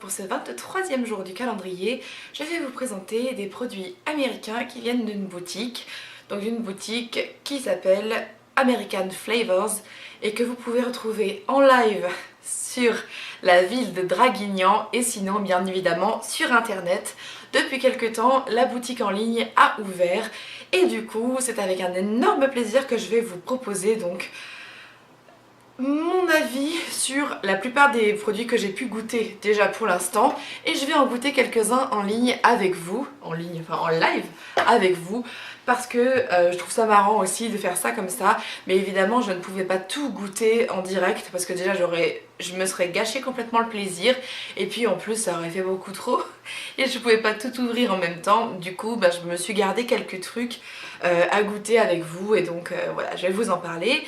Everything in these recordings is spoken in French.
pour ce 23e jour du calendrier, je vais vous présenter des produits américains qui viennent d'une boutique. Donc d'une boutique qui s'appelle American Flavors et que vous pouvez retrouver en live sur la ville de Draguignan et sinon bien évidemment sur internet. Depuis quelques temps, la boutique en ligne a ouvert et du coup c'est avec un énorme plaisir que je vais vous proposer donc mon avis sur la plupart des produits que j'ai pu goûter déjà pour l'instant et je vais en goûter quelques-uns en ligne avec vous, en live avec vous parce que je trouve ça marrant aussi de faire ça comme ça, mais évidemment je ne pouvais pas tout goûter en direct parce que déjà je me serais gâché complètement le plaisir et puis en plus ça aurait fait beaucoup trop et je pouvais pas tout ouvrir en même temps. Du coup je me suis gardé quelques trucs à goûter avec vous et donc voilà, je vais vous en parler.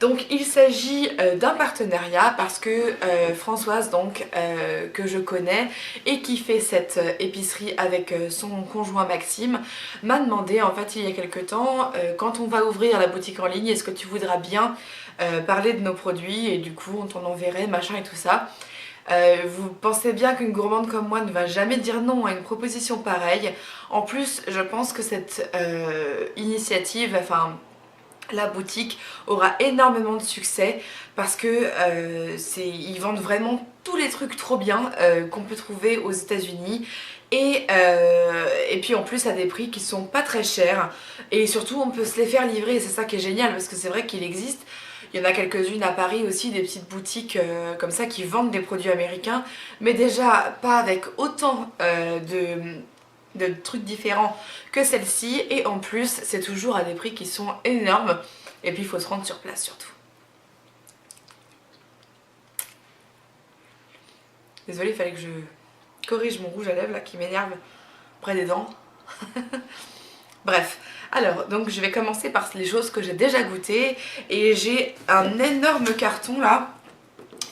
Donc il s'agit d'un partenariat parce que Françoise donc que je connais et qui fait cette épicerie avec son conjoint Maxime m'a demandé en fait il y a quelques temps quand on va ouvrir la boutique en ligne, est-ce que tu voudras bien parler de nos produits et du coup on t'en enverrait machin et tout ça. Vous pensez bien qu'une gourmande comme moi ne va jamais dire non à une proposition pareille. En plus je pense que cette initiative, la boutique aura énormément de succès parce que ils vendent vraiment tous les trucs trop bien qu'on peut trouver aux États-Unis et puis en plus à des prix qui sont pas très chers et surtout on peut se les faire livrer et c'est ça qui est génial parce que c'est vrai qu'il existe. Il y en a quelques-unes à Paris aussi, des petites boutiques comme ça qui vendent des produits américains mais déjà pas avec autant de trucs différents que celle-ci et en plus c'est toujours à des prix qui sont énormes et puis il faut se rendre sur place surtout. Désolée, il fallait que je corrige mon rouge à lèvres là qui m'énerve près des dents. Bref, alors donc je vais commencer par les choses que j'ai déjà goûtées et j'ai un énorme carton là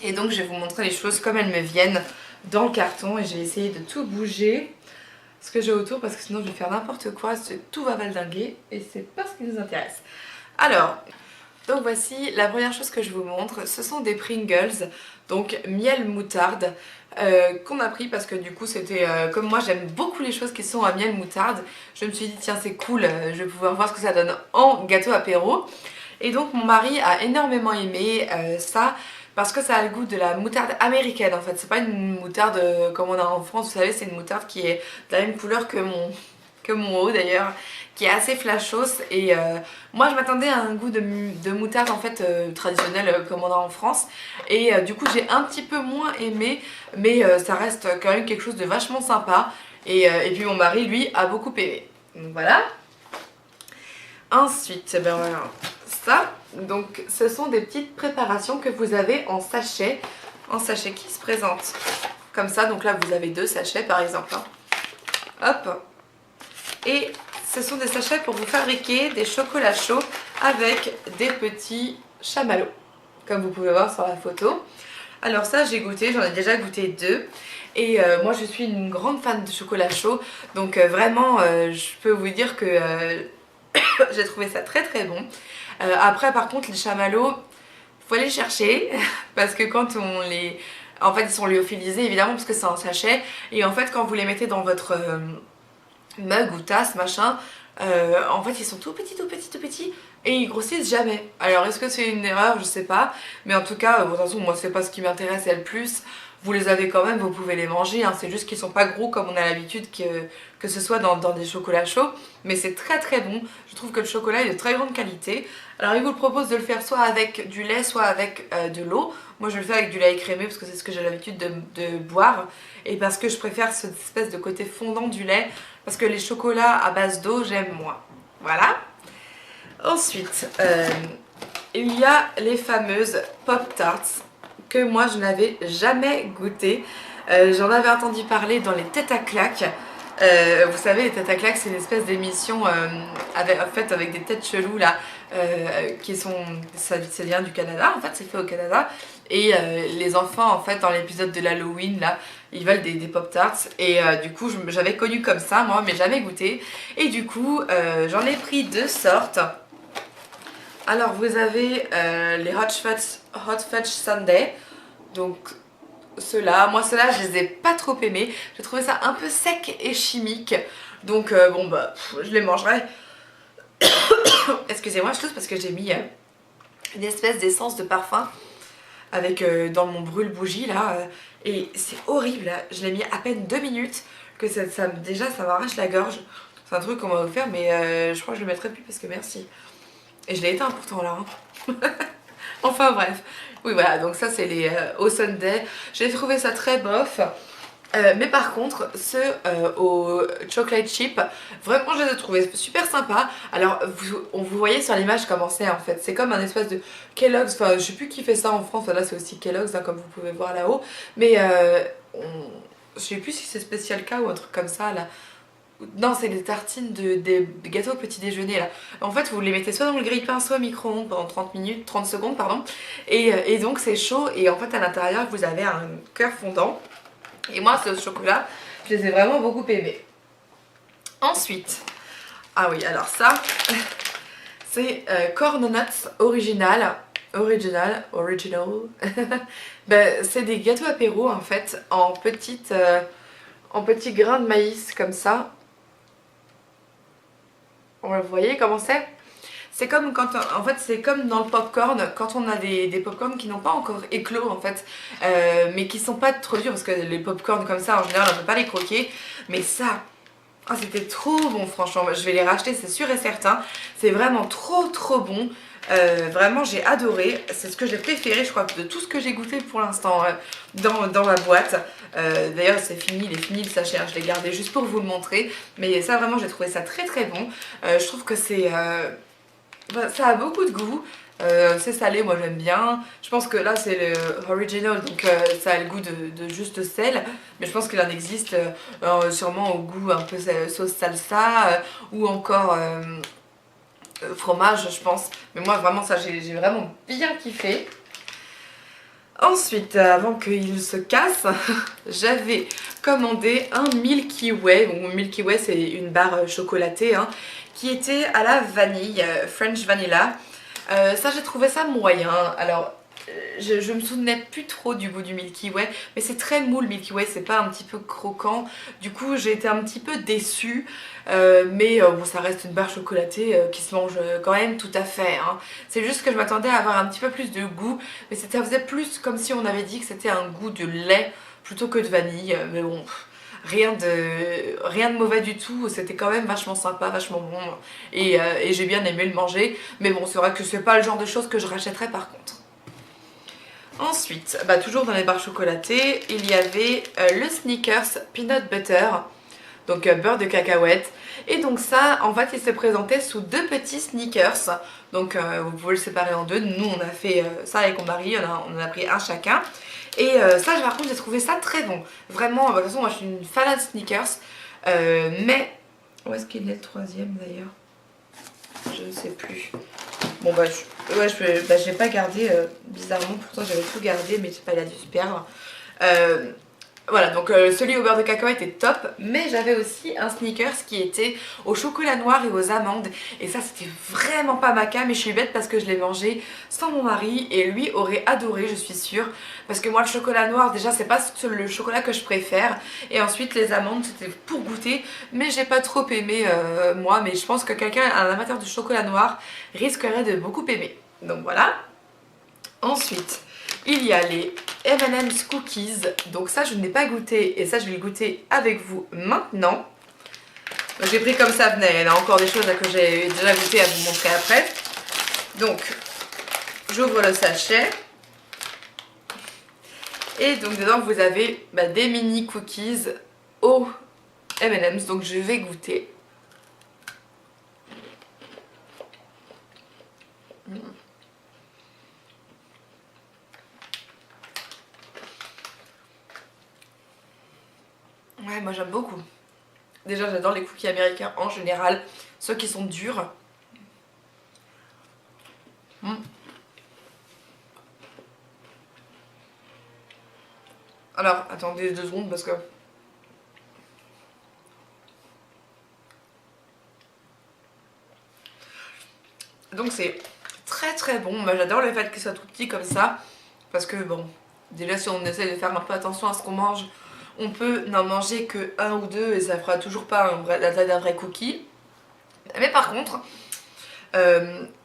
et donc je vais vous montrer les choses comme elles me viennent dans le carton et je vais essayer de tout bouger ce que j'ai autour parce que sinon je vais faire n'importe quoi, tout va valdinguer et c'est pas ce qui nous intéresse. Alors, donc voici la première chose que je vous montre, ce sont des Pringles, donc miel moutarde qu'on a pris parce que du coup c'était comme moi j'aime beaucoup les choses qui sont à miel moutarde, je me suis dit tiens c'est cool, je vais pouvoir voir ce que ça donne en gâteau apéro et donc mon mari a énormément aimé ça. Parce que ça a le goût de la moutarde américaine en fait, c'est pas une moutarde comme on a en France, vous savez, c'est une moutarde qui est de la même couleur que mon haut d'ailleurs, qui est assez flashos et moi je m'attendais à un goût de moutarde en fait traditionnelle comme on a en France et du coup j'ai un petit peu moins aimé mais ça reste quand même quelque chose de vachement sympa et puis mon mari lui a beaucoup aimé. Donc voilà. Ensuite, voilà, ça, donc ce sont des petites préparations que vous avez en sachet qui se présentent comme ça. Donc là vous avez 2 sachets par exemple, hein. Hop, et ce sont des sachets pour vous fabriquer des chocolats chauds avec des petits chamallows comme vous pouvez voir sur la photo. Alors ça j'ai goûté, j'en ai déjà goûté 2 et moi je suis une grande fan de chocolat chaud donc vraiment je peux vous dire que j'ai trouvé ça très très bon. Après par contre les chamallows, faut les chercher parce que quand on les... En fait ils sont lyophilisés évidemment parce que c'est un sachet et en fait quand vous les mettez dans votre mug ou tasse machin, en fait ils sont tout petits et ils grossissent jamais. Alors est-ce que c'est une erreur? Je sais pas, mais en tout cas bon, de toute façon moi c'est pas ce qui m'intéresse le plus. Vous les avez quand même, vous pouvez les manger, hein. C'est juste qu'ils sont pas gros comme on a l'habitude que ce soit dans des chocolats chauds. Mais c'est très très bon, je trouve que le chocolat est de très grande qualité. Alors il vous propose de le faire soit avec du lait, soit avec de l'eau. Moi je le fais avec du lait écrémé parce que c'est ce que j'ai l'habitude de boire. Et parce que je préfère cette espèce de côté fondant du lait. Parce que les chocolats à base d'eau j'aime moins. Voilà. Ensuite, il y a les fameuses Pop-Tarts que moi je n'avais jamais goûté. J'en avais entendu parler dans les têtes à claques. Vous savez, les têtes à claques c'est une espèce d'émission avec des têtes cheloues là qui sont... ça vient du Canada en fait, c'est fait au Canada et les enfants en fait dans l'épisode de l'Halloween là ils veulent des Pop-Tarts et du coup j'avais connu comme ça moi mais jamais goûté et du coup j'en ai pris 2 sortes. Alors vous avez les Hot Fudge Sundae, donc ceux-là. Moi ceux-là je les ai pas trop aimés. J'ai trouvé ça un peu sec et chimique. Donc bon bah je les mangerai. Excusez-moi, je tousse parce que j'ai mis une espèce d'essence de parfum avec dans mon brûle-bougie là. Et c'est horrible, là. Je l'ai mis à peine 2 minutes que déjà ça m'arrache la gorge. C'est un truc qu'on m'a offert mais je crois que je le mettrai plus parce que merci. Et je l'ai éteint pourtant là. Hein. Enfin bref. Oui voilà, donc ça c'est les au Sunday. J'ai trouvé ça très bof. Mais par contre, ceux au chocolate chip, vraiment je les ai trouvés super sympas. Alors vous voyez sur l'image comment c'est en fait. C'est comme un espèce de Kellogg's, enfin je sais plus qui fait ça en France, là c'est aussi Kellogg's hein, comme vous pouvez voir là-haut. Mais je sais plus si c'est spécial K ou un truc comme ça là. Non, c'est des tartines des gâteaux au petit déjeuner là. En fait, vous les mettez soit dans le grille-pain, soit au micro-ondes pendant 30 minutes, 30 secondes, pardon. Et donc c'est chaud et en fait à l'intérieur vous avez un cœur fondant. Et moi, ce chocolat, je les ai vraiment beaucoup aimés. Ensuite, ah oui, alors ça, c'est Corn Nuts Original. Original. Ben, c'est des gâteaux apéro en fait, en petits grains de maïs comme ça. Vous voyez comment c'est? C'est comme quand, en fait, c'est comme dans le popcorn, quand on a des popcorn qui n'ont pas encore éclos en fait, mais qui sont pas trop durs parce que les popcorn comme ça en général on peut pas les croquer, mais ça, oh, c'était trop bon franchement, je vais les racheter c'est sûr et certain, c'est vraiment trop bon. Vraiment j'ai adoré, c'est ce que j'ai préféré je crois de tout ce que j'ai goûté pour l'instant dans ma boîte. D'ailleurs c'est fini, il est fini le sachet, hein, je l'ai gardé juste pour vous le montrer, mais ça vraiment j'ai trouvé ça très bon. Je trouve que c'est bah, ça a beaucoup de goût, c'est salé, moi j'aime bien. Je pense que là c'est le original, donc ça a le goût de juste sel. Mais je pense qu'il en existe sûrement au goût un peu sauce salsa ou encore fromage, je pense. Mais moi vraiment ça j'ai vraiment bien kiffé. Ensuite, avant qu'il se casse, j'avais commandé un Milky Way. Bon, Milky Way, c'est une barre chocolatée hein, qui était à la vanille, French Vanilla. Ça, j'ai trouvé ça moyen. Alors, je me souvenais plus trop du goût du Milky Way, mais c'est très mou le Milky Way, c'est pas un petit peu croquant. Du coup, j'ai été un petit peu déçue, mais bon, ça reste une barre chocolatée qui se mange quand même tout à fait. Hein. C'est juste que je m'attendais à avoir un petit peu plus de goût, mais ça faisait plus comme si on avait dit que c'était un goût de lait plutôt que de vanille. Mais bon, rien de mauvais du tout, c'était quand même vachement sympa, vachement bon, et j'ai bien aimé le manger. Mais bon, c'est vrai que c'est pas le genre de choses que je rachèterais par contre. Ensuite, bah, toujours dans les barres chocolatées, il y avait le Snickers Peanut Butter, donc beurre de cacahuète. Et donc ça, en fait, il se présentait sous deux petits Snickers. Donc vous pouvez le séparer en deux. Nous, on a fait ça avec mon mari, on en a pris un chacun. Et ça, par contre, j'ai trouvé ça très bon. Vraiment, de toute façon, moi, je suis une fan de Snickers. Mais, où est-ce qu'il est le troisième d'ailleurs? Je ne sais plus. Bon bah je l'ai pas gardé bizarrement, pourtant j'avais tout gardé mais je sais pas, il a dû se perdre. Voilà, donc celui au beurre de cacahuète était top, mais j'avais aussi un Snickers qui était au chocolat noir et aux amandes, et ça c'était vraiment pas ma came, mais je suis bête parce que je l'ai mangé sans mon mari, et lui aurait adoré je suis sûre, parce que moi le chocolat noir déjà c'est pas le chocolat que je préfère, et ensuite les amandes c'était pour goûter, mais j'ai pas trop aimé moi, mais je pense que quelqu'un, un amateur de chocolat noir, risquerait de beaucoup aimer, donc voilà. Ensuite, il y a les M&M's Cookies, donc ça je n'ai pas goûté et ça je vais le goûter avec vous maintenant. J'ai pris comme ça venait, il y en a encore des choses que j'ai déjà goûté à vous montrer après. Donc, j'ouvre le sachet. Et donc dedans vous avez des mini cookies aux M&M's, donc je vais goûter. Ouais, moi j'aime beaucoup. Déjà j'adore les cookies américains en général, ceux qui sont durs. Alors attendez 2 secondes parce que... Donc c'est très bon, moi j'adore le fait qu'ils soient tout petits comme ça. Parce que bon, Déjà si on essaie de faire un peu attention à ce qu'on mange, on peut n'en manger que un ou deux et ça fera toujours pas la taille d'un vrai cookie. Mais par contre,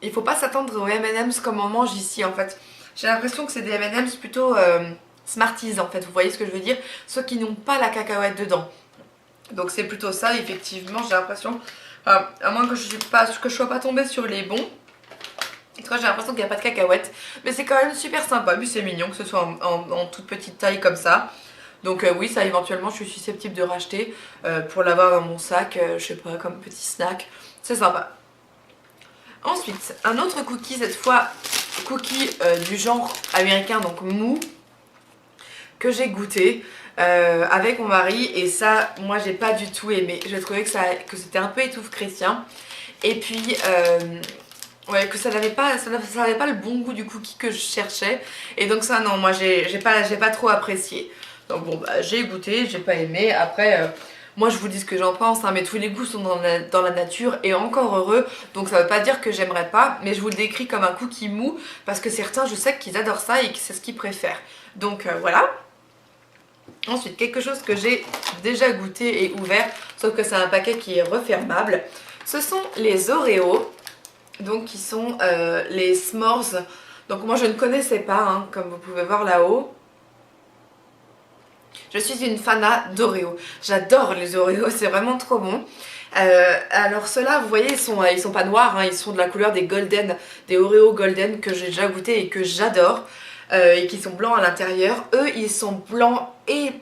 il faut pas s'attendre aux M&M's comme on mange ici en fait. J'ai l'impression que c'est des M&M's plutôt Smarties en fait, vous voyez ce que je veux dire? Ceux qui n'ont pas la cacahuète dedans. Donc c'est plutôt ça effectivement, j'ai l'impression, à moins que je sois pas tombée sur les bons. En tout cas j'ai l'impression qu'il n'y a pas de cacahuètes. Mais c'est quand même super sympa, puis c'est mignon que ce soit en toute petite taille comme ça. Donc oui, ça éventuellement je suis susceptible de racheter pour l'avoir dans mon sac, je sais pas, comme petit snack. C'est sympa. Ensuite, un autre cookie, cette fois cookie du genre américain, donc mou, que j'ai goûté avec mon mari. Et ça, moi j'ai pas du tout aimé. J'ai trouvé que c'était un peu étouffe chrétien. Et puis, ouais, que ça n'avait pas le bon goût du cookie que je cherchais. Et donc ça, non, moi j'ai pas trop apprécié. Donc bon, bah, j'ai goûté, j'ai pas aimé. Après, moi je vous dis ce que j'en pense, hein, mais tous les goûts sont dans la nature et encore heureux. Donc ça veut pas dire que j'aimerais pas, mais je vous le décris comme un cookie mou parce que certains, je sais qu'ils adorent ça et que c'est ce qu'ils préfèrent. Donc voilà. Ensuite, quelque chose que j'ai déjà goûté et ouvert, sauf que c'est un paquet qui est refermable. Ce sont les Oreos, donc qui sont les s'mores. Donc moi je ne connaissais pas, hein, comme vous pouvez voir là-haut. Je suis une fanat d'Oreo. J'adore les Oreos, c'est vraiment trop bon. Alors ceux-là, vous voyez, ils sont pas noirs, hein, ils sont de la couleur des golden, des Oreo golden que j'ai déjà goûté et que j'adore. Et qui sont blancs à l'intérieur. Eux, ils sont blancs et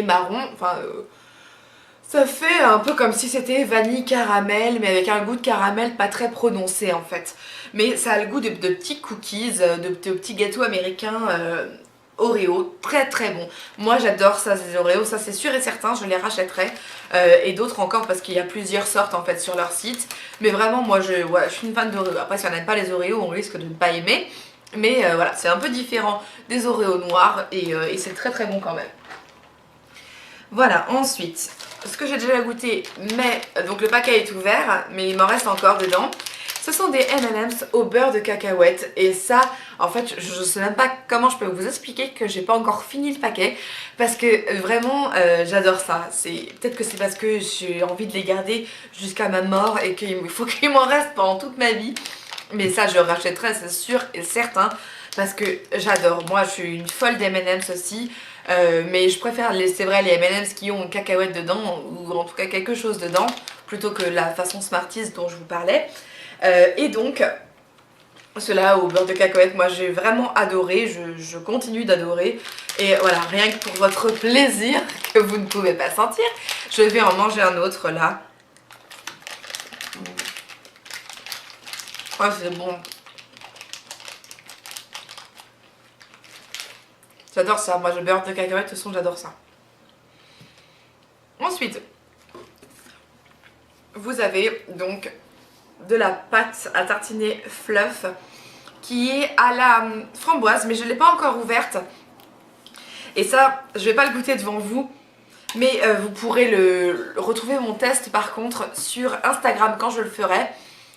marron. Enfin, ça fait un peu comme si c'était vanille caramel, mais avec un goût de caramel pas très prononcé en fait. Mais ça a le goût de petits cookies, de petits gâteaux américains Oreo, très très bon. Moi j'adore ça, ces Oreos, ça c'est sûr et certain, je les rachèterai. Et d'autres encore parce qu'il y a plusieurs sortes en fait sur leur site. Mais vraiment, moi je suis une fan d'Oreo. Après, si on n'aime pas les Oreos, on risque de ne pas aimer. Mais voilà, c'est un peu différent des Oreos noirs et c'est très très bon quand même. Voilà, ensuite, ce que j'ai déjà goûté, mais donc le paquet est ouvert, mais il m'en reste encore dedans. Ce sont des M&M's au beurre de cacahuète et ça, en fait, je sais même pas comment je peux vous expliquer que j'ai pas encore fini le paquet parce que vraiment, j'adore ça. Peut-être que c'est parce que j'ai envie de les garder jusqu'à ma mort et qu'il faut qu'il m'en reste pendant toute ma vie. Mais ça, je rachèterai, c'est sûr et certain, parce que j'adore. Moi, je suis une folle d'M&M's aussi, mais je préfère, c'est vrai, les M&M's qui ont une cacahuète dedans, ou en tout cas quelque chose dedans, plutôt que la façon Smarties dont je vous parlais. Et donc, ceux-là au beurre de cacahuète, moi j'ai vraiment adoré, je continue d'adorer. Et voilà, rien que pour votre plaisir, que vous ne pouvez pas sentir, je vais en manger un autre là. Oh, c'est bon. J'adore ça, moi le beurre de cacahuète, de toute façon j'adore ça. Ensuite, vous avez donc de la pâte à tartiner fluff qui est à la framboise, mais je ne l'ai pas encore ouverte. Et ça, je vais pas le goûter devant vous, mais vous pourrez retrouver mon test par contre sur Instagram quand je le ferai.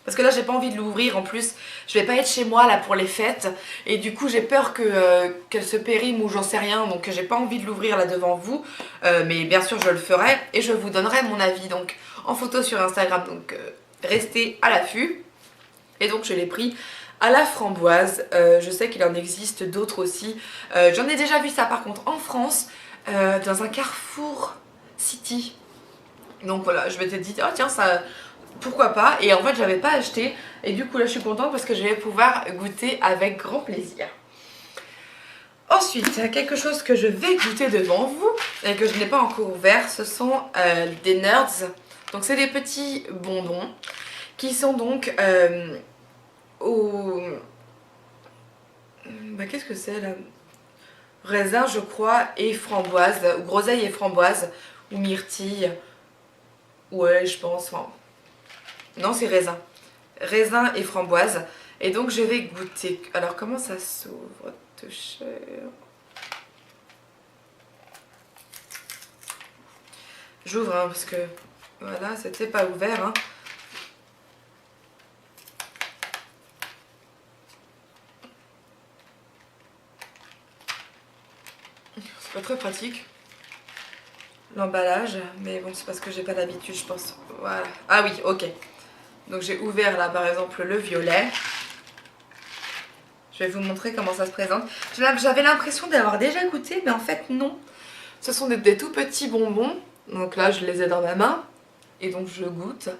Parce que là j'ai pas envie de l'ouvrir en plus, je vais pas être chez moi là pour les fêtes et du coup j'ai peur qu'elle se périme ou j'en sais rien, donc j'ai pas envie de l'ouvrir là devant vous, mais bien sûr je le ferai et je vous donnerai mon avis donc en photo sur Instagram, donc restez à l'affût. Et donc je l'ai pris à la framboise, je sais qu'il en existe d'autres aussi, j'en ai déjà vu ça par contre en France, dans un Carrefour City. Donc voilà, je m'étais dit, oh tiens, ça, pourquoi pas. Et en fait, j'avais pas acheté. Et du coup, là, je suis contente parce que je vais pouvoir goûter avec grand plaisir. Ensuite, quelque chose que je vais goûter devant vous et que je n'ai pas encore ouvert, ce sont des Nerds. Donc, c'est des petits bonbons qui sont donc au... Bah, qu'est-ce que c'est là? Raisin, je crois, et framboise, ou groseille et framboise, ou myrtille. Ouais, je pense. Enfin, non, c'est raisin. Raisin et framboise. Et donc, je vais goûter. Alors, comment ça s'ouvre? J'ouvre, hein, parce que voilà, c'était pas ouvert. Hein. très pratique. L'emballage, mais bon c'est parce que j'ai pas l'habitude je pense. Voilà. Ah oui, ok. Donc j'ai ouvert là par exemple le violet. Je vais vous montrer comment ça se présente. J'avais l'impression d'avoir déjà goûté, mais en fait non. Ce sont des tout petits bonbons. Donc là je les ai dans ma main. Et donc je goûte.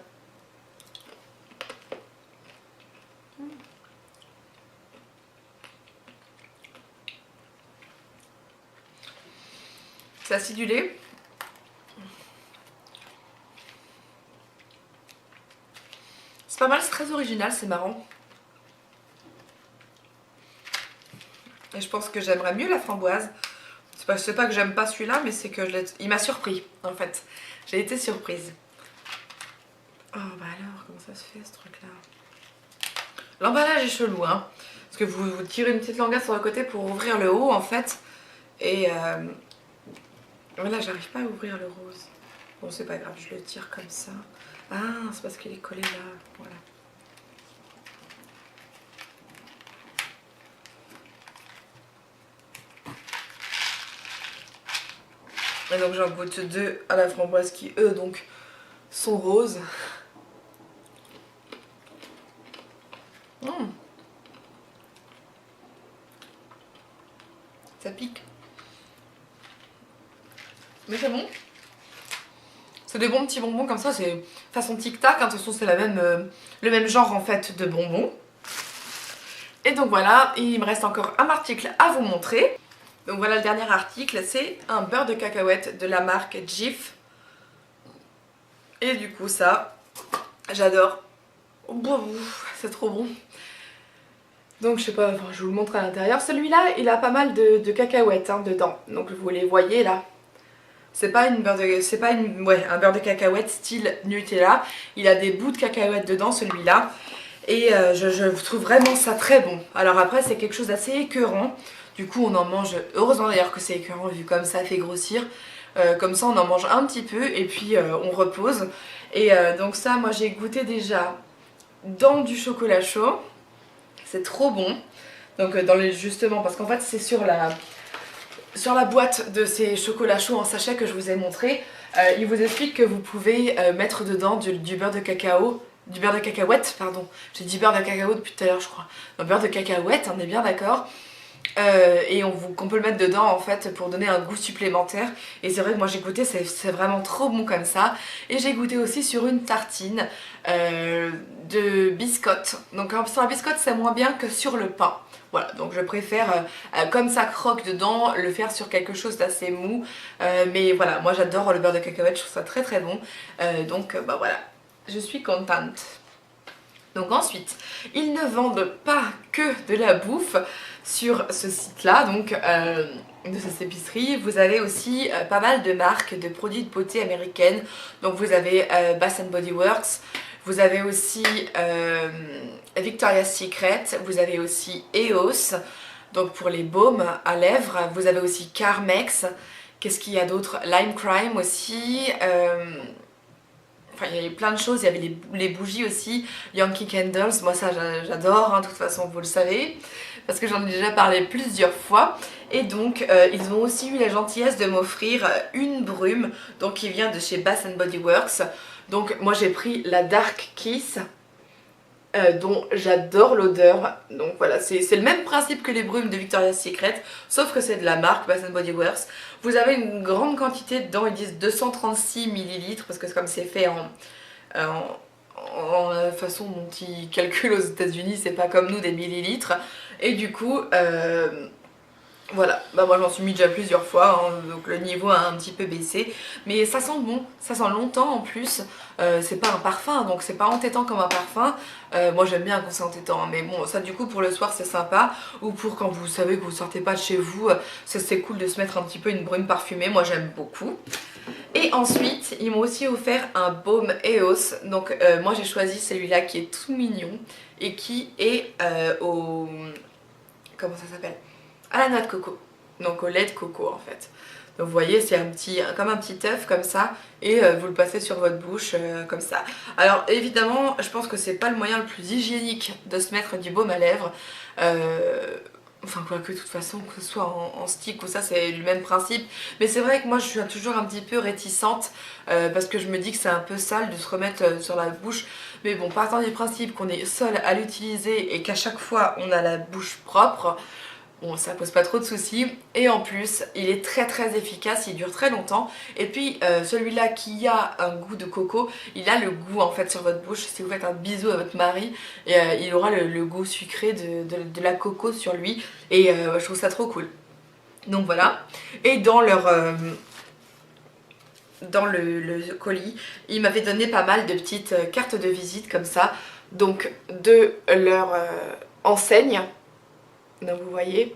C'est acidulé. C'est pas mal, c'est très original, c'est marrant. Et je pense que j'aimerais mieux la framboise. C'est pas que j'aime pas celui-là, mais c'est que il m'a surpris en fait. J'ai été surprise. Oh bah alors, comment ça se fait ce truc-là? L'emballage est chelou, hein. Parce que vous tirez une petite languette sur le côté pour ouvrir le haut en fait. Et là, j'arrive pas à ouvrir le rose. Bon, c'est pas grave, je le tire comme ça. Ah, c'est parce qu'il est collé là. Voilà. Et donc j'en goûte deux à la framboise qui eux donc sont roses. Mmh. Ça pique. Mais c'est bon. C'est des bons petits bonbons comme ça, c'est façon tic-tac, hein. De toute façon c'est le même genre en fait de bonbons. Et donc voilà, il me reste encore un article à vous montrer. Donc voilà le dernier article, c'est un beurre de cacahuète de la marque Jif. Et du coup ça, j'adore. C'est trop bon. Donc je sais pas, enfin, je vous le montre à l'intérieur. Celui-là, il a pas mal de cacahuètes hein, dedans. Donc vous les voyez là. C'est pas un beurre de cacahuète style Nutella. Il a des bouts de cacahuètes dedans celui-là. Et je trouve vraiment ça très bon. Alors après c'est quelque chose d'assez écœurant. Du coup on en mange, heureusement d'ailleurs que c'est écœurant vu comme ça fait grossir. Comme ça on en mange un petit peu et puis on repose. Et donc ça moi j'ai goûté déjà dans du chocolat chaud. C'est trop bon. Donc justement parce qu'en fait c'est sur la boîte de ces chocolats chauds en sachet que je vous ai montré. Il vous explique que vous pouvez mettre dedans du beurre de cacao. Du beurre de cacahuète, pardon. J'ai dit beurre de cacao depuis tout à l'heure, je crois. Non, beurre de cacahuète, on est bien d'accord. Et qu'on peut le mettre dedans en fait pour donner un goût supplémentaire. Et c'est vrai que moi j'ai goûté, c'est vraiment trop bon comme ça. Et j'ai goûté aussi sur une tartine de biscotte. Donc sur la biscotte c'est moins bien que sur le pain. Voilà, donc je préfère, comme ça croque dedans, le faire sur quelque chose d'assez mou. Mais voilà, moi j'adore le beurre de cacahuète, je trouve ça très très bon. Donc bah voilà, je suis contente. Donc ensuite, ils ne vendent pas que de la bouffe sur ce site-là, donc de cette épicerie. Vous avez aussi pas mal de marques de produits de beauté américaines. Donc vous avez Bath Body Works, vous avez aussi Victoria's Secret, vous avez aussi EOS, donc pour les baumes à lèvres. Vous avez aussi Carmex. Qu'est-ce qu'il y a d'autre? Lime Crime aussi. Enfin, il y avait plein de choses, il y avait les bougies aussi, Yankee Candles, moi ça j'adore, hein, de toute façon vous le savez, parce que j'en ai déjà parlé plusieurs fois. Et donc ils ont aussi eu la gentillesse de m'offrir une brume, donc qui vient de chez Bath Body Works. Donc moi j'ai pris la Dark Kiss, dont j'adore l'odeur. Donc voilà, c'est le même principe que les brumes de Victoria's Secret, sauf que c'est de la marque Bath Body Works. Vous avez une grande quantité dedans, ils disent 236 ml, parce que comme c'est fait en la façon dont ils calculent aux États-Unis, c'est pas comme nous des millilitres. Et du coup, voilà, bah moi j'en suis mis déjà plusieurs fois, hein, donc le niveau a un petit peu baissé. Mais ça sent bon, ça sent longtemps en plus. C'est pas un parfum, donc c'est pas entêtant comme un parfum. Moi j'aime bien quand c'est entêtant, hein, mais bon, ça du coup pour le soir c'est sympa. Ou pour quand vous savez que vous sortez pas de chez vous, c'est cool de se mettre un petit peu une brume parfumée, moi j'aime beaucoup. Et ensuite, ils m'ont aussi offert un baume EOS. Donc moi j'ai choisi celui-là qui est tout mignon et qui est au... comment ça s'appelle? À la noix de coco, donc au lait de coco en fait. Donc vous voyez c'est comme un petit œuf comme ça et vous le passez sur votre bouche comme ça. Alors évidemment je pense que c'est pas le moyen le plus hygiénique de se mettre du baume à lèvres. Enfin quoi que de toute façon, que ce soit en stick ou ça, c'est le même principe. Mais c'est vrai que moi je suis toujours un petit peu réticente parce que je me dis que c'est un peu sale de se remettre sur la bouche. Mais bon, partant du principe qu'on est seul à l'utiliser et qu'à chaque fois on a la bouche propre, bon, ça pose pas trop de soucis. Et en plus, il est très très efficace, il dure très longtemps. Et puis celui-là qui a un goût de coco, il a le goût en fait sur votre bouche. Si vous faites un bisou à votre mari, et, il aura le goût sucré de la coco sur lui. Et je trouve ça trop cool. Donc voilà. Et dans le colis, il m'avait donné pas mal de petites cartes de visite comme ça. Donc de leur enseigne. Donc vous voyez,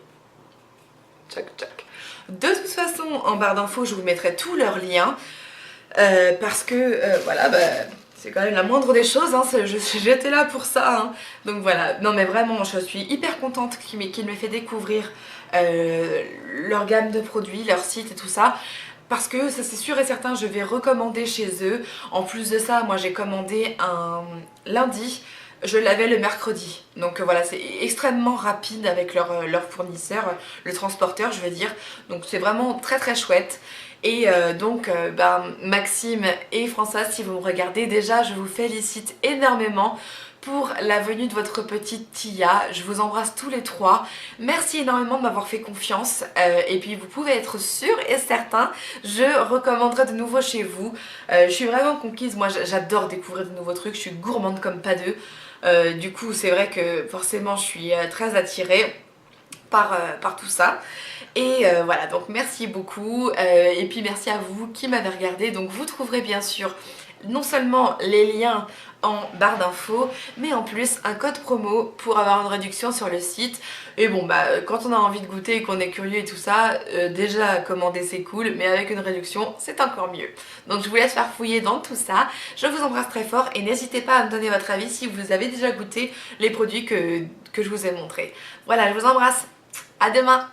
tchac tchac. De toute façon, en barre d'infos, je vous mettrai tous leurs liens parce que voilà, bah, c'est quand même la moindre des choses. Hein, j'étais là pour ça. Hein. Donc voilà, non mais vraiment, je suis hyper contente qu'ils m'aient fait découvrir leur gamme de produits, leur site et tout ça. Parce que ça c'est sûr et certain, je vais recommander chez eux. En plus de ça, moi j'ai commandé un lundi. Je l'avais le mercredi, donc voilà, c'est extrêmement rapide avec leur fournisseur, le transporteur je veux dire, donc c'est vraiment très très chouette. Et donc bah, Maxime et Françoise, si vous me regardez déjà, je vous félicite énormément pour la venue de votre petite Tia. Je vous embrasse tous les trois. Merci énormément de m'avoir fait confiance. Et puis vous pouvez être sûr et certain, je recommanderai de nouveau chez vous. Je suis vraiment conquise. Moi j'adore découvrir de nouveaux trucs. Je suis gourmande comme pas deux. Du coup c'est vrai que forcément je suis très attirée par tout ça. Et voilà, donc merci beaucoup et puis merci à vous qui m'avez regardé. Donc vous trouverez bien sûr non seulement les liens en barre d'infos, mais en plus un code promo pour avoir une réduction sur le site. Et bon bah quand on a envie de goûter et qu'on est curieux et tout ça, déjà commander c'est cool, mais avec une réduction c'est encore mieux. Donc je vous laisse faire fouiller dans tout ça. Je vous embrasse très fort et n'hésitez pas à me donner votre avis si vous avez déjà goûté les produits que je vous ai montrés. Voilà, je vous embrasse, à demain.